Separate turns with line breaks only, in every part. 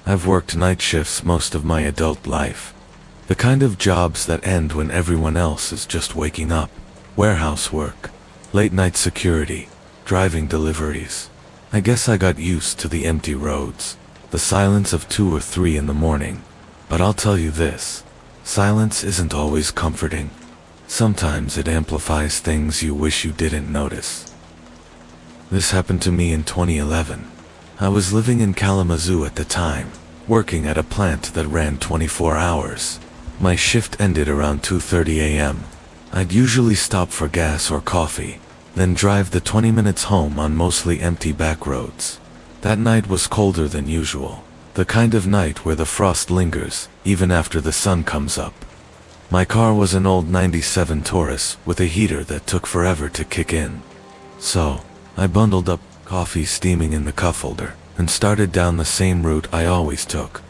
I've worked night shifts most of my adult life. The kind of jobs that end when everyone else is just waking up. Warehouse work, late night security, driving deliveries. I guess I got used to the empty roads, the silence of 2 or 3 in the morning. But I'll tell you this, silence isn't always comforting. Sometimes it amplifies things you wish you didn't notice. This happened to me in 2011. I was living in Kalamazoo at the time, working at a plant that ran 24 hours. My shift ended around 2:30 a.m. I'd usually stop for gas or coffee, then drive the 20 minutes home on mostly empty back roads. That night was colder than usual, the kind of night where the frost lingers, even after the sun comes up. My car was an old '97 Taurus with a heater that took forever to kick in. So, I bundled up, coffee steaming in the cup holder, and started down the same route I always took.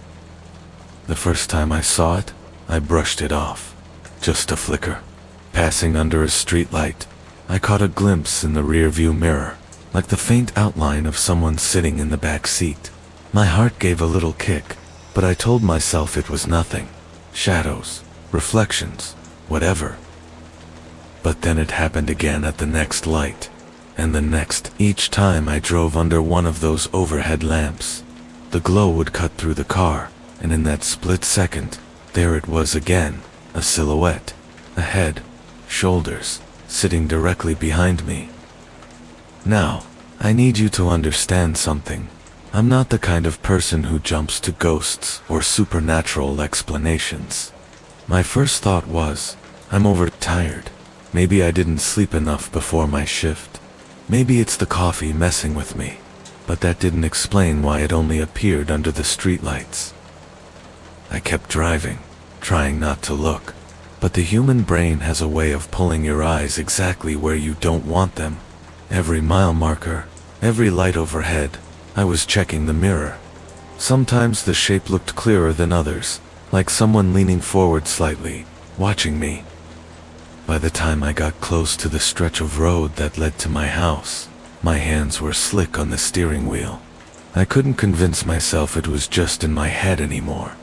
The first time I saw it, I brushed it off. Just a flicker. Passing under a streetlight, I caught a glimpse in the rearview mirror, like the faint outline of someone sitting in the back seat. My heart gave a little kick, but I told myself it was nothing. Shadows, reflections, whatever. But then it happened again at the next light, and the next. Each time I drove under one of those overhead lamps, the glow would cut through the car, and in that split second, there it was again, a silhouette, a head, shoulders, sitting directly behind me. Now, I need you to understand something. I'm not the kind of person who jumps to ghosts or supernatural explanations. My first thought was, I'm overtired. Maybe I didn't sleep enough before my shift. Maybe it's the coffee messing with me. But that didn't explain why it only appeared under the streetlights. I kept driving, trying not to look. But the human brain has a way of pulling your eyes exactly where you don't want them. Every mile marker, every light overhead, I was checking the mirror. Sometimes the shape looked clearer than others, like someone leaning forward slightly, watching me. By the time I got close to the stretch of road that led to my house, my hands were slick on the steering wheel. I couldn't convince myself it was just in my head anymore.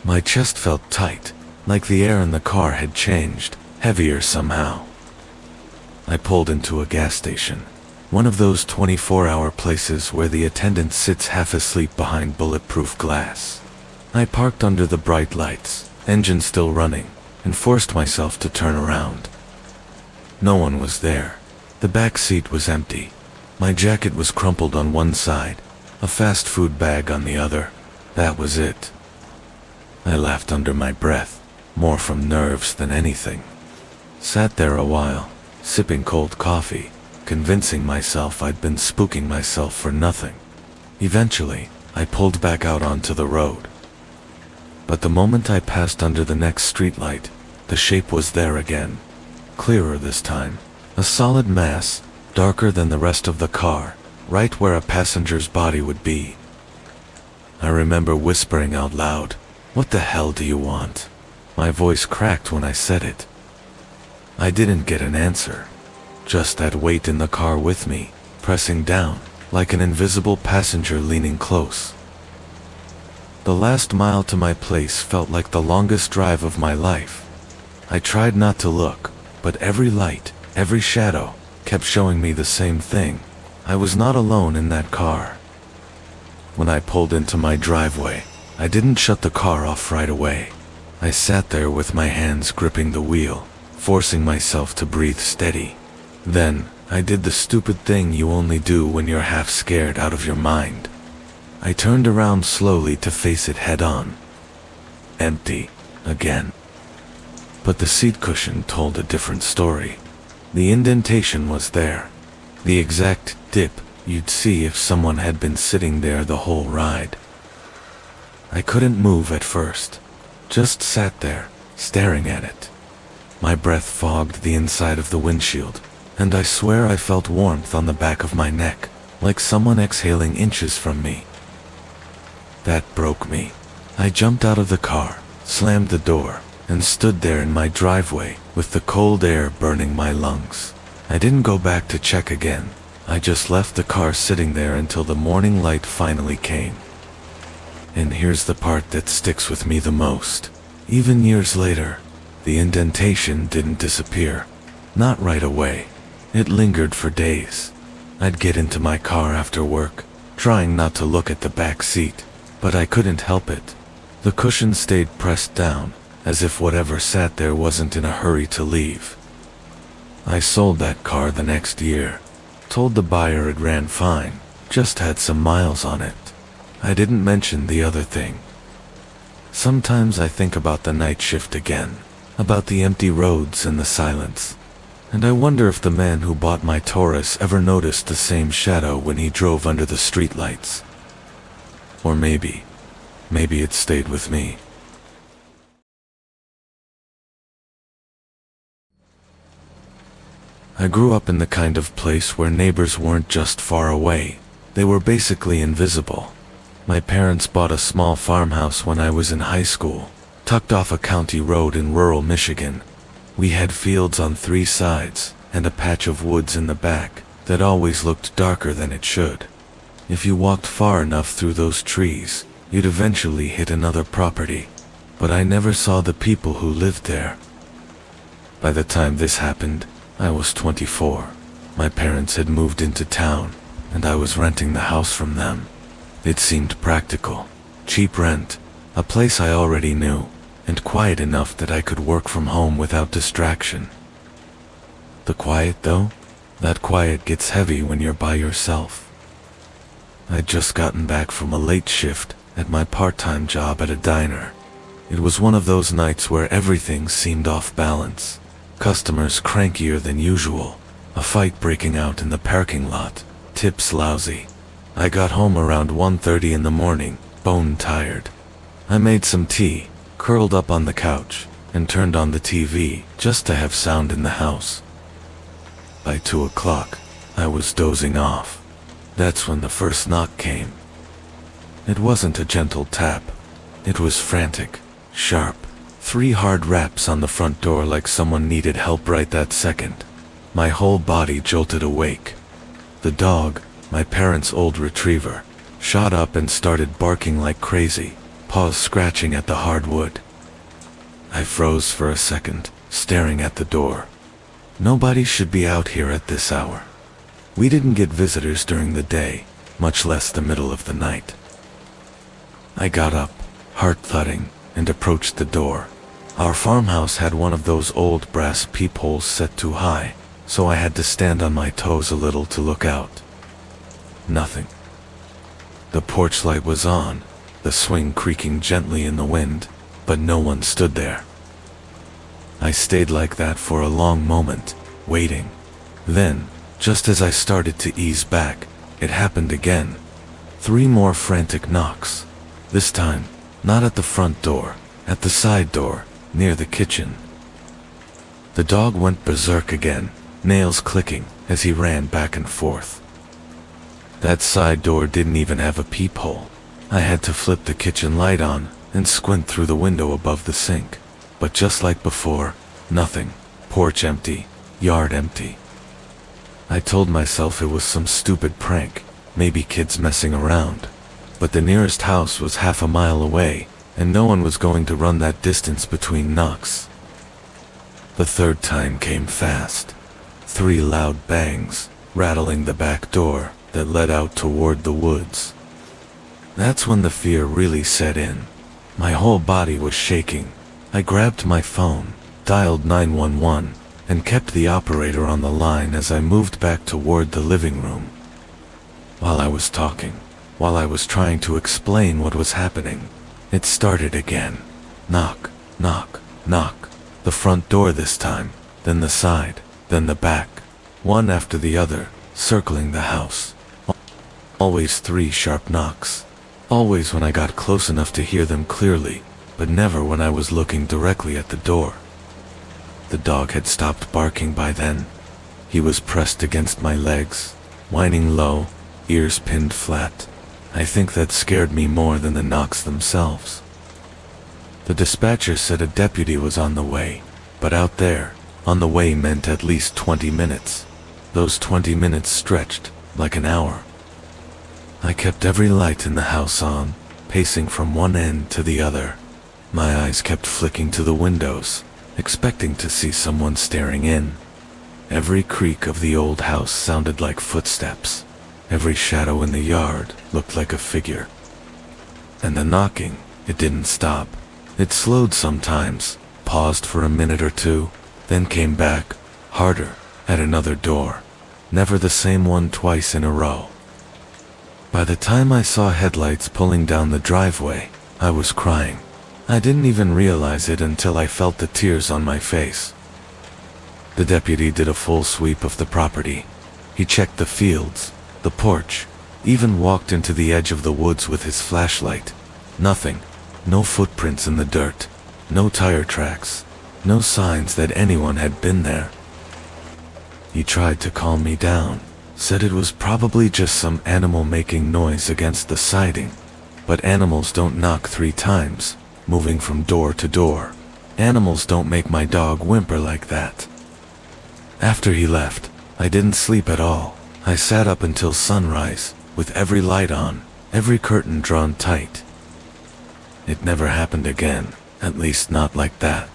My chest felt tight, like the air in the car had changed, heavier somehow. I pulled into a gas station, one of those 24-hour places where the attendant sits half asleep behind bulletproof glass. I parked under the bright lights, engine still running, and forced myself to turn around. No one was there. The back seat was empty. My jacket was crumpled on one side, a fast food bag on the other. That was it. I laughed under my breath, more from nerves than anything. Sat there a while, sipping cold coffee, convincing myself I'd been spooking myself for nothing. Eventually, I pulled back out onto the road. But the moment I passed under the next streetlight, the shape was there again. Clearer this time. A solid mass, darker than the rest of the car, right where a passenger's body would be. I remember whispering out loud, "What the hell do you want?" My voice cracked when I said it. I didn't get an answer. Just that weight in the car with me, pressing down, like an invisible passenger leaning close. The last mile to my place felt like the longest drive of my life. I tried not to look, but every light, every shadow, kept showing me the same thing. I was not alone in that car. When I pulled into my driveway, I didn't shut the car off right away. I sat there with my hands gripping the wheel, forcing myself to breathe steady. Then, I did the stupid thing you only do when you're half scared out of your mind. I turned around slowly to face it head on. Empty, again. But the seat cushion told a different story. The indentation was there. The exact dip you'd see if someone had been sitting there the whole ride. I couldn't move at first. Just sat there, staring at it. My breath fogged the inside of the windshield, and I swear I felt warmth on the back of my neck, like someone exhaling inches from me. That broke me. I jumped out of the car, slammed the door, and stood there in my driveway, with the cold air burning my lungs. I didn't go back to check again. I just left the car sitting there until the morning light finally came. And here's the part that sticks with me the most. Even years later, the indentation didn't disappear. Not right away. It lingered for days. I'd get into my car after work, trying not to look at the back seat, but I couldn't help it. The cushion stayed pressed down, as if whatever sat there wasn't in a hurry to leave. I sold that car the next year. Told the buyer it ran fine, just had some miles on it. I didn't mention the other thing. Sometimes I think about the night shift again, about the empty roads and the silence. And I wonder if the man who bought my Taurus ever noticed the same shadow when he drove under the streetlights. Or maybe it stayed with me. I grew up in the kind of place where neighbors weren't just far away, they were basically invisible. My parents bought a small farmhouse when I was in high school, tucked off a county road in rural Michigan. We had fields on 3 sides, and a patch of woods in the back that always looked darker than it should. If you walked far enough through those trees, you'd eventually hit another property, but I never saw the people who lived there. By the time this happened, I was 24. My parents had moved into town, and I was renting the house from them. It seemed practical, cheap rent, a place I already knew, and quiet enough that I could work from home without distraction. The quiet though? That quiet gets heavy when you're by yourself. I'd just gotten back from a late shift at my part-time job at a diner. It was one of those nights where everything seemed off balance. Customers crankier than usual, a fight breaking out in the parking lot, tips lousy. I got home around 1:30 in the morning, bone tired. I made some tea, curled up on the couch, and turned on the TV just to have sound in the house. By 2 o'clock, I was dozing off. That's when the first knock came. It wasn't a gentle tap. It was frantic, sharp. 3 hard raps on the front door like someone needed help right that second. My whole body jolted awake. The dog, my parents' old retriever, shot up and started barking like crazy, paws scratching at the hardwood. I froze for a second, staring at the door. Nobody should be out here at this hour. We didn't get visitors during the day, much less the middle of the night. I got up, heart thudding, and approached the door. Our farmhouse had one of those old brass peepholes set too high, so I had to stand on my toes a little to look out. Nothing. The porch light was on, the swing creaking gently in the wind, but no one stood there. I stayed like that for a long moment, waiting. Then, just as I started to ease back, it happened again. 3 more frantic knocks. This time, not at the front door, at the side door, near the kitchen. The dog went berserk again, nails clicking as he ran back and forth. That side door didn't even have a peephole. I had to flip the kitchen light on and squint through the window above the sink. But just like before, nothing. Porch empty, yard empty. I told myself it was some stupid prank, maybe kids messing around. But the nearest house was half a mile away, and no one was going to run that distance between knocks. The 3rd time came fast. 3 loud bangs, rattling the back door that led out toward the woods. That's when the fear really set in. My whole body was shaking. I grabbed my phone, dialed 911, and kept the operator on the line as I moved back toward the living room. While I was talking, while I was trying to explain what was happening, it started again. Knock, knock, knock. The front door this time, then the side, then the back. One after the other, circling the house. Always 3 sharp knocks. Always when I got close enough to hear them clearly, but never when I was looking directly at the door. The dog had stopped barking by then. He was pressed against my legs, whining low, ears pinned flat. I think that scared me more than the knocks themselves. The dispatcher said a deputy was on the way, but out there, on the way meant at least 20 minutes. Those 20 minutes stretched like an hour. I kept every light in the house on, pacing from one end to the other. My eyes kept flicking to the windows, expecting to see someone staring in. Every creak of the old house sounded like footsteps. Every shadow in the yard looked like a figure. And the knocking, it didn't stop. It slowed sometimes, paused for a minute or two, then came back, harder, at another door. Never the same one twice in a row. By the time I saw headlights pulling down the driveway, I was crying. I didn't even realize it until I felt the tears on my face. The deputy did a full sweep of the property. He checked the fields, the porch, even walked into the edge of the woods with his flashlight. Nothing. No footprints in the dirt. No tire tracks. No signs that anyone had been there. He tried to calm me down, said it was probably just some animal making noise against the siding. But animals don't knock 3 times, moving from door to door. Animals don't make my dog whimper like that. After he left, I didn't sleep at all. I sat up until sunrise, with every light on, every curtain drawn tight. It never happened again, at least not like that.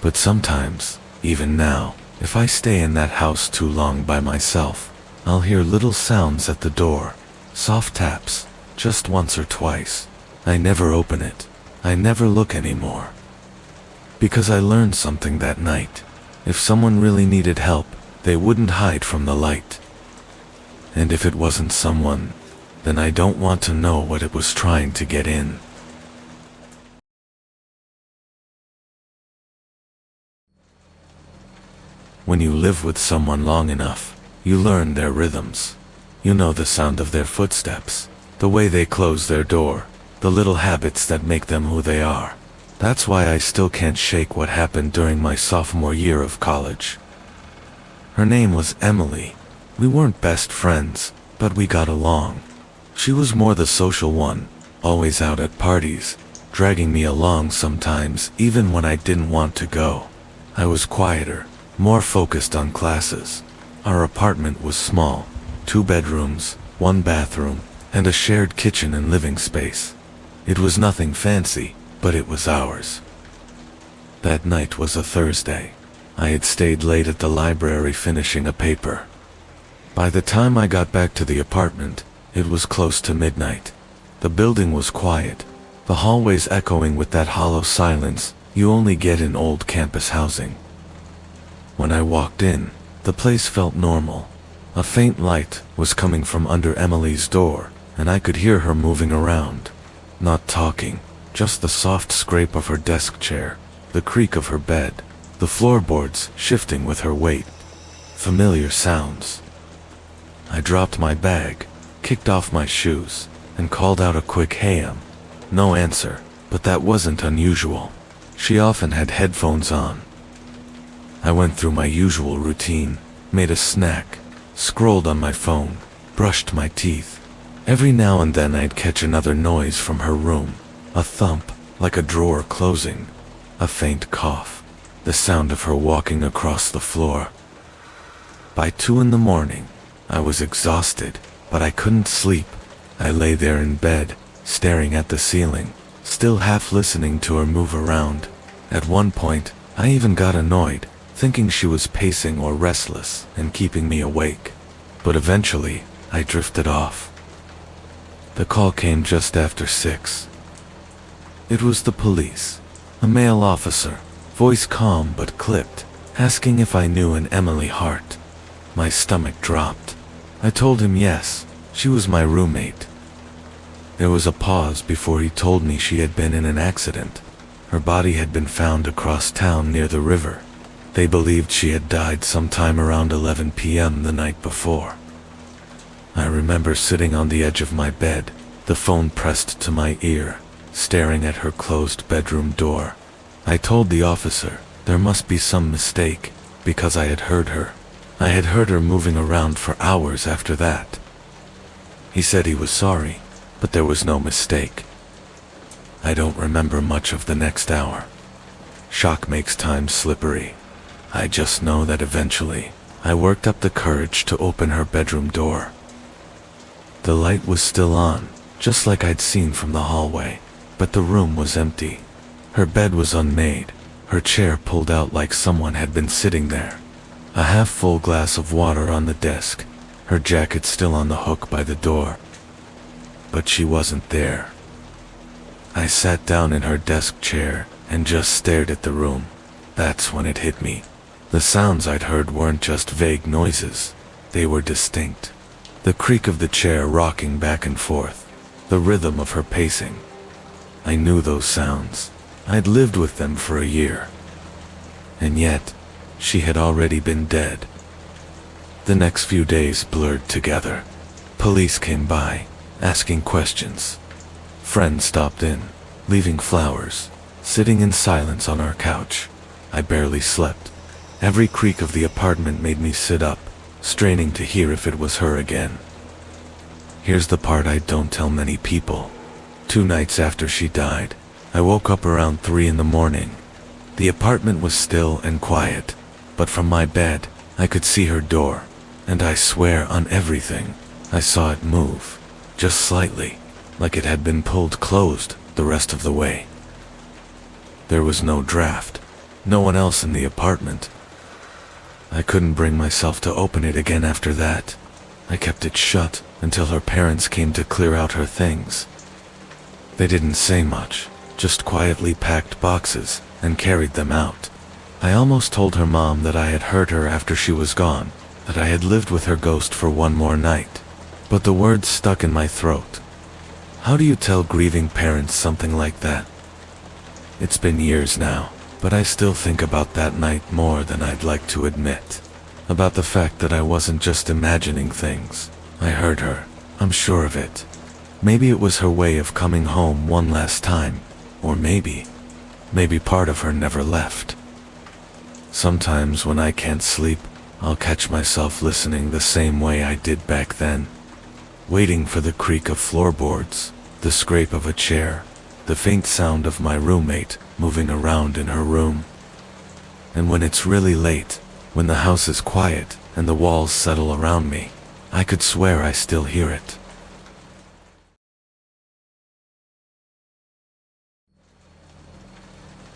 But sometimes, even now, if I stay in that house too long by myself, I'll hear little sounds at the door, soft taps, just once or twice. I never open it. I never look anymore. Because I learned something that night. If someone really needed help, they wouldn't hide from the light. And if it wasn't someone, then I don't want to know what it was trying to get in. When you live with someone long enough, you learn their rhythms. You know the sound of their footsteps, the way they close their door, the little habits that make them who they are. That's why I still can't shake what happened during my sophomore year of college. Her name was Emily. We weren't best friends, but we got along. She was more the social one, always out at parties, dragging me along sometimes even when I didn't want to go. I was quieter, more focused on classes. Our apartment was small, 2 bedrooms, 1 bathroom, and a shared kitchen and living space. It was nothing fancy, but it was ours. That night was a Thursday. I had stayed late at the library finishing a paper. By the time I got back to the apartment, it was close to midnight. The building was quiet, the hallways echoing with that hollow silence you only get in old campus housing. When I walked in, the place felt normal. A faint light was coming from under Emily's door, and I could hear her moving around. Not talking, just the soft scrape of her desk chair, the creak of her bed, the floorboards shifting with her weight. Familiar sounds. I dropped my bag, kicked off my shoes, and called out a quick "Hey, Em." No answer, but that wasn't unusual. She often had headphones on. I went through my usual routine, made a snack, scrolled on my phone, brushed my teeth. Every now and then I'd catch another noise from her room. A thump, like a drawer closing. A faint cough. The sound of her walking across the floor. By 2 in the morning, I was exhausted, but I couldn't sleep. I lay there in bed, staring at the ceiling, still half listening to her move around. At one point, I even got annoyed, thinking she was pacing or restless and keeping me awake. But eventually, I drifted off. The call came just after 6. It was the police. A male officer, voice calm but clipped, asking if I knew an Emily Hart. My stomach dropped. I told him yes, she was my roommate. There was a pause before he told me she had been in an accident. Her body had been found across town near the river. They believed she had died sometime around 11 p.m. the night before. I remember sitting on the edge of my bed, the phone pressed to my ear, staring at her closed bedroom door. I told the officer there must be some mistake, because I had heard her. I had heard her moving around for hours after that. He said he was sorry, but there was no mistake. I don't remember much of the next hour. Shock makes time slippery. I just know that eventually, I worked up the courage to open her bedroom door. The light was still on, just like I'd seen from the hallway, but the room was empty. Her bed was unmade, her chair pulled out like someone had been sitting there. A half-full glass of water on the desk, her jacket still on the hook by the door. But she wasn't there. I sat down in her desk chair and just stared at the room. That's when it hit me. The sounds I'd heard weren't just vague noises, they were distinct. The creak of the chair rocking back and forth, the rhythm of her pacing. I knew those sounds. I'd lived with them for a year. And yet, she had already been dead. The next few days blurred together. Police came by, asking questions. Friends stopped in, leaving flowers, sitting in silence on our couch. I barely slept. Every creak of the apartment made me sit up, straining to hear if it was her again. Here's the part I don't tell many people. 2 nights after she died, I woke up around 3 in the morning. The apartment was still and quiet, but from my bed, I could see her door, and I swear on everything, I saw it move, just slightly, like it had been pulled closed the rest of the way. There was no draft, no one else in the apartment. I couldn't bring myself to open it again after that. I kept it shut until her parents came to clear out her things. They didn't say much, just quietly packed boxes and carried them out. I almost told her mom that I had heard her after she was gone, that I had lived with her ghost for one more night. But the words stuck in my throat. How do you tell grieving parents something like that? It's been years now, but I still think about that night more than I'd like to admit. About the fact that I wasn't just imagining things. I heard her, I'm sure of it. Maybe it was her way of coming home one last time, or maybe part of her never left. Sometimes when I can't sleep, I'll catch myself listening the same way I did back then. Waiting for the creak of floorboards, the scrape of a chair, the faint sound of my roommate moving around in her room. And when it's really late, when the house is quiet and the walls settle around me, I could swear I still hear it.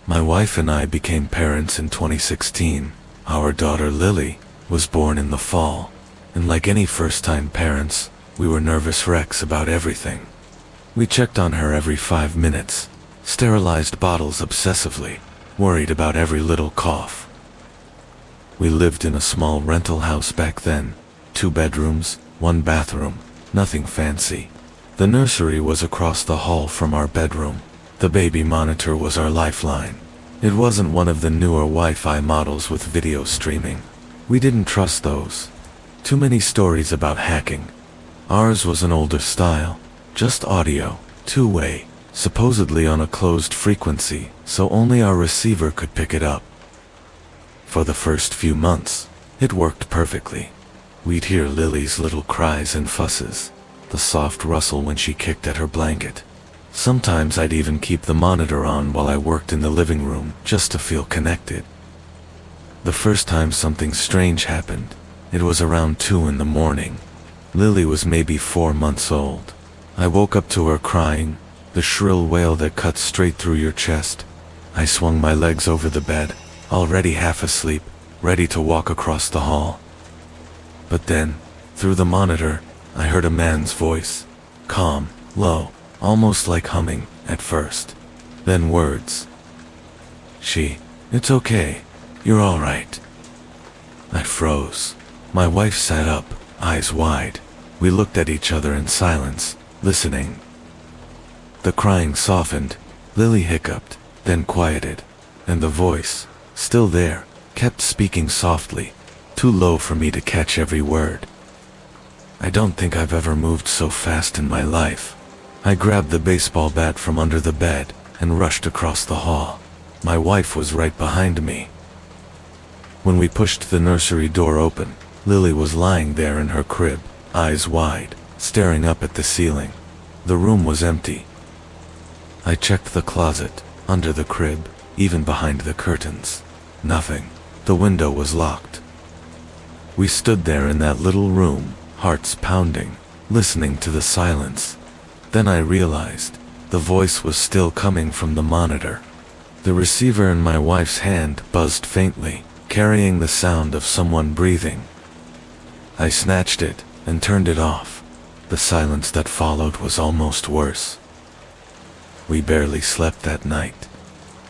My wife and I became parents in 2016. Our daughter Lily was born in the fall, and like any first-time parents, we were nervous wrecks about everything. We checked on her every 5 minutes, sterilized bottles obsessively, worried about every little cough. We lived in a small rental house back then, 2 bedrooms, 1 bathroom, nothing fancy. The nursery was across the hall from our bedroom. The baby monitor was our lifeline. It wasn't one of the newer Wi-Fi models with video streaming. We didn't trust those. Too many stories about hacking. Ours was an older style, just audio, 2-way, supposedly on a closed frequency, so only our receiver could pick it up. For the first few months, it worked perfectly. We'd hear Lily's little cries and fusses, the soft rustle when she kicked at her blanket. Sometimes I'd even keep the monitor on while I worked in the living room, just to feel connected. The first time something strange happened, it was around 2 in the morning. Lily was maybe 4 months old. I woke up to her crying, the shrill wail that cuts straight through your chest. I swung my legs over the bed, already half asleep, ready to walk across the hall. But then, through the monitor, I heard a man's voice, calm, low, almost like humming at first. Then words. It's okay, you're all right. I froze. My wife sat up, eyes wide. We looked at each other in silence, listening. The crying softened, Lily hiccuped, then quieted, and the voice, still there, kept speaking softly, too low for me to catch every word. I don't think I've ever moved so fast in my life. I grabbed the baseball bat from under the bed and rushed across the hall. My wife was right behind me. When we pushed the nursery door open, Lily was lying there in her crib, eyes wide, staring up at the ceiling. The room was empty. I checked the closet, under the crib, even behind the curtains. Nothing. The window was locked. We stood there in that little room, hearts pounding, listening to the silence. Then I realized the voice was still coming from the monitor. The receiver in my wife's hand buzzed faintly, carrying the sound of someone breathing. I snatched it and turned it off. The silence that followed was almost worse. We barely slept that night.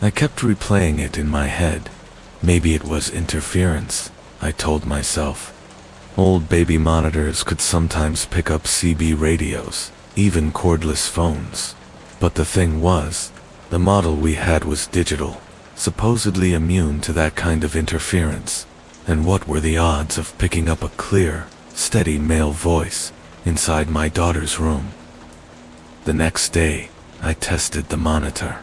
I kept replaying it in my head. Maybe it was interference, I told myself. Old baby monitors could sometimes pick up CB radios, even cordless phones. But the thing was, the model we had was digital, supposedly immune to that kind of interference. And what were the odds of picking up a clear, steady male voice inside my daughter's room? The next day, I tested the monitor.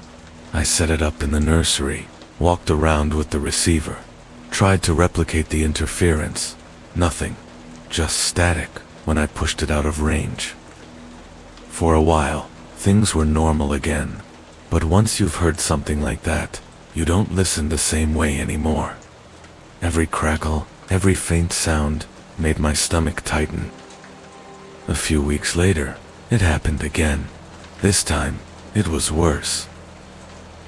I set it up in the nursery, walked around with the receiver, tried to replicate the interference. Nothing, just static when I pushed it out of range. For a while, things were normal again. But once you've heard something like that, you don't listen the same way anymore. Every crackle, every faint sound made my stomach tighten. A few weeks later, it happened again. This time, it was worse.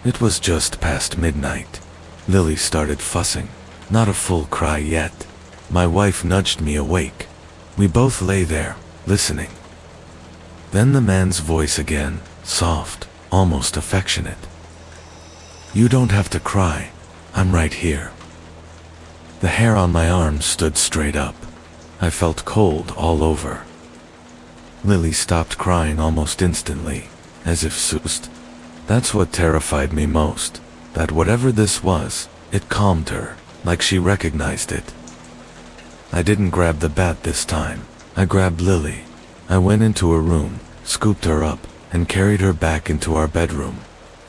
It was just past midnight. Lily started fussing. Not a full cry yet. My wife nudged me awake. We both lay there, listening. Then the man's voice again, soft, almost affectionate. "You don't have to cry. I'm right here." The hair on my arms stood straight up. I felt cold all over. Lily stopped crying almost instantly, as if soothed. That's what terrified me most, that whatever this was, it calmed her, like she recognized it. I didn't grab the bat this time. I grabbed Lily. I went into her room, scooped her up, and carried her back into our bedroom.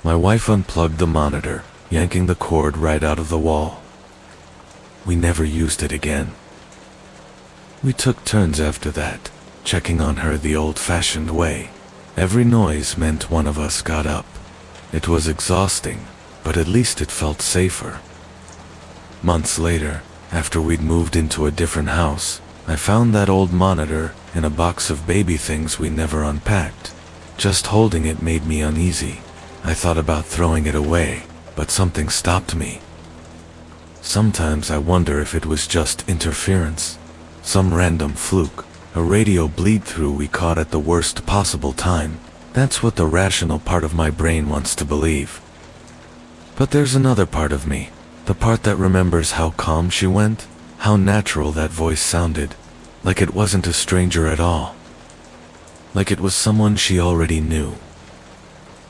My wife unplugged the monitor, yanking the cord right out of the wall. We never used it again. We took turns after that, checking on her the old-fashioned way. Every noise meant one of us got up. It was exhausting, but at least it felt safer. Months later, after we'd moved into a different house, I found that old monitor in a box of baby things we never unpacked. Just holding it made me uneasy. I thought about throwing it away, but something stopped me. Sometimes I wonder if it was just interference. Some random fluke, a radio bleed-through we caught at the worst possible time. That's what the rational part of my brain wants to believe. But there's another part of me, the part that remembers how calm she went, how natural that voice sounded, like it wasn't a stranger at all. Like it was someone she already knew.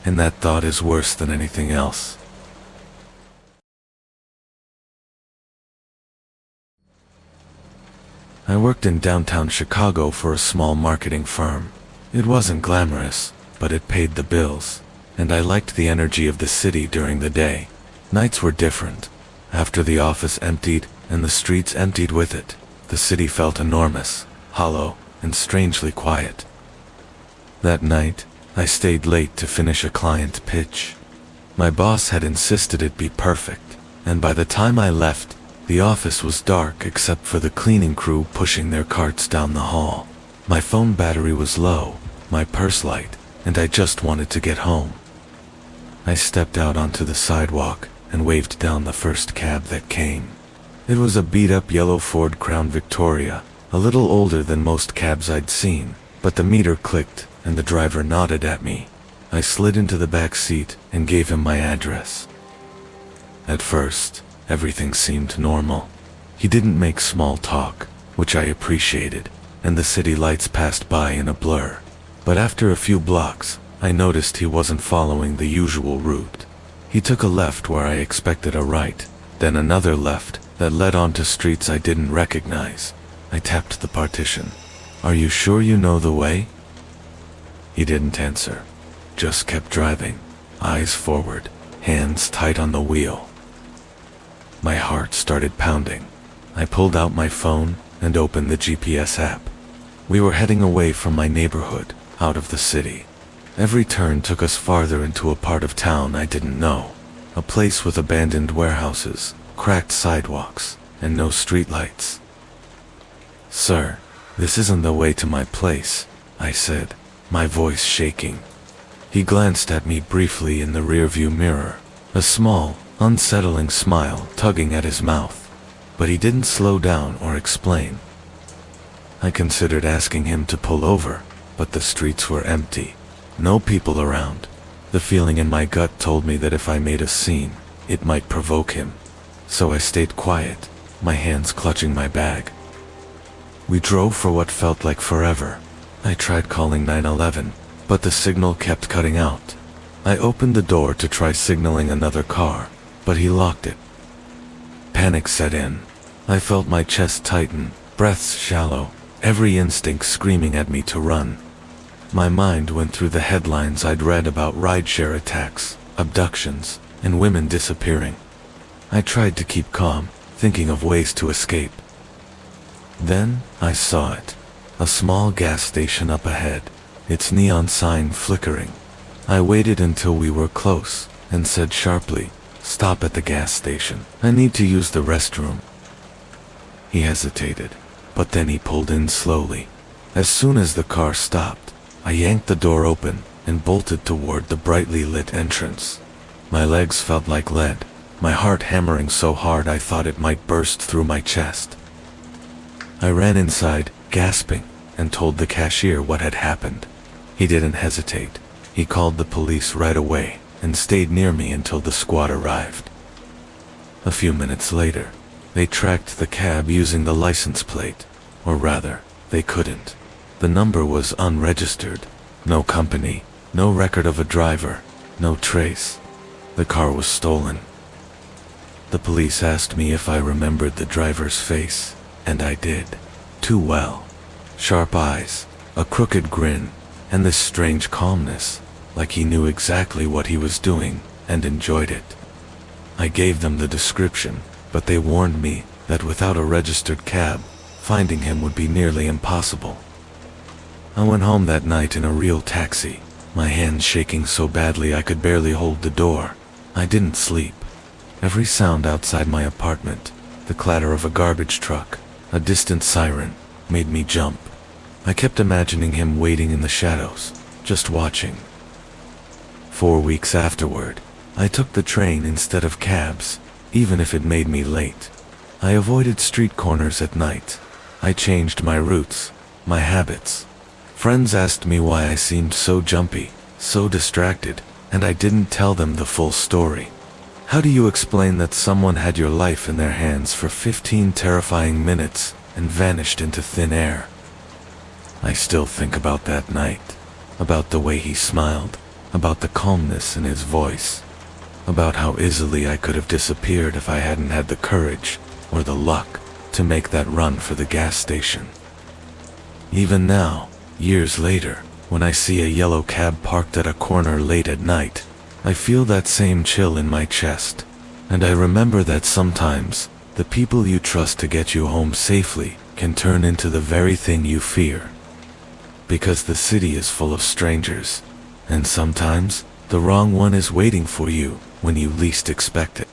And that thought is worse than anything else. I worked in downtown Chicago for a small marketing firm. It wasn't glamorous, but it paid the bills, and I liked the energy of the city during the day. Nights were different. After the office emptied, and the streets emptied with it, the city felt enormous, hollow, and strangely quiet. That night, I stayed late to finish a client pitch. My boss had insisted it be perfect, and by the time I left, the office was dark except for the cleaning crew pushing their carts down the hall. My phone battery was low, my purse light, and I just wanted to get home. I stepped out onto the sidewalk and waved down the first cab that came. It was a beat-up yellow Ford Crown Victoria, a little older than most cabs I'd seen, but the meter clicked and the driver nodded at me. I slid into the back seat and gave him my address. At first, everything seemed normal. He didn't make small talk, which I appreciated, and the city lights passed by in a blur. But after a few blocks, I noticed he wasn't following the usual route. He took a left where I expected a right, then another left that led onto streets I didn't recognize. I tapped the partition. "Are you sure you know the way?" He didn't answer, just kept driving, eyes forward, hands tight on the wheel. My heart started pounding. I pulled out my phone and opened the GPS app. We were heading away from my neighborhood, out of the city. Every turn took us farther into a part of town I didn't know, a place with abandoned warehouses, cracked sidewalks, and no streetlights. "Sir, this isn't the way to my place," I said. my voice shaking. He glanced at me briefly in the rearview mirror, a small, unsettling smile tugging at his mouth, but he didn't slow down or explain. I considered asking him to pull over, but the streets were empty, no people around. The feeling in my gut told me that if I made a scene, it might provoke him, so I stayed quiet, my hands clutching my bag. We drove for what felt like forever. I tried calling 911, but the signal kept cutting out. I opened the door to try signaling another car, but he locked it. Panic set in. I felt my chest tighten, breaths shallow, every instinct screaming at me to run. My mind went through the headlines I'd read about rideshare attacks, abductions, and women disappearing. I tried to keep calm, thinking of ways to escape. Then, I saw it. A small gas station up ahead, its neon sign flickering. I waited until we were close, and said sharply, "Stop at the gas station. I need to use the restroom." He hesitated, but then he pulled in slowly. As soon as the car stopped, I yanked the door open and bolted toward the brightly lit entrance. My legs felt like lead, my heart hammering so hard I thought it might burst through my chest. I ran inside, gasping, and told the cashier what had happened. He didn't hesitate. He called the police right away and stayed near me until the squad arrived. A few minutes later, they tracked the cab using the license plate, or rather, they couldn't. The number was unregistered, no company, no record of a driver, no trace. The car was stolen. The police asked me if I remembered the driver's face, and I did, too well. Sharp eyes, a crooked grin, and this strange calmness, like he knew exactly what he was doing and enjoyed it. I gave them the description, but they warned me that without a registered cab, finding him would be nearly impossible. I went home that night in a real taxi, my hands shaking so badly I could barely hold the door. I didn't sleep. Every sound outside my apartment, the clatter of a garbage truck, a distant siren, made me jump. I kept imagining him waiting in the shadows, just watching. 4 weeks afterward, I took the train instead of cabs, even if it made me late. I avoided street corners at night. I changed my routes, my habits. Friends asked me why I seemed so jumpy, so distracted, and I didn't tell them the full story. How do you explain that someone had your life in their hands for 15 terrifying minutes and vanished into thin air? I still think about that night, about the way he smiled, about the calmness in his voice, about how easily I could have disappeared if I hadn't had the courage or the luck to make that run for the gas station. Even now, years later, when I see a yellow cab parked at a corner late at night, I feel that same chill in my chest, and I remember that sometimes the people you trust to get you home safely can turn into the very thing you fear. Because the city is full of strangers, and sometimes the wrong one is waiting for you when you least expect it.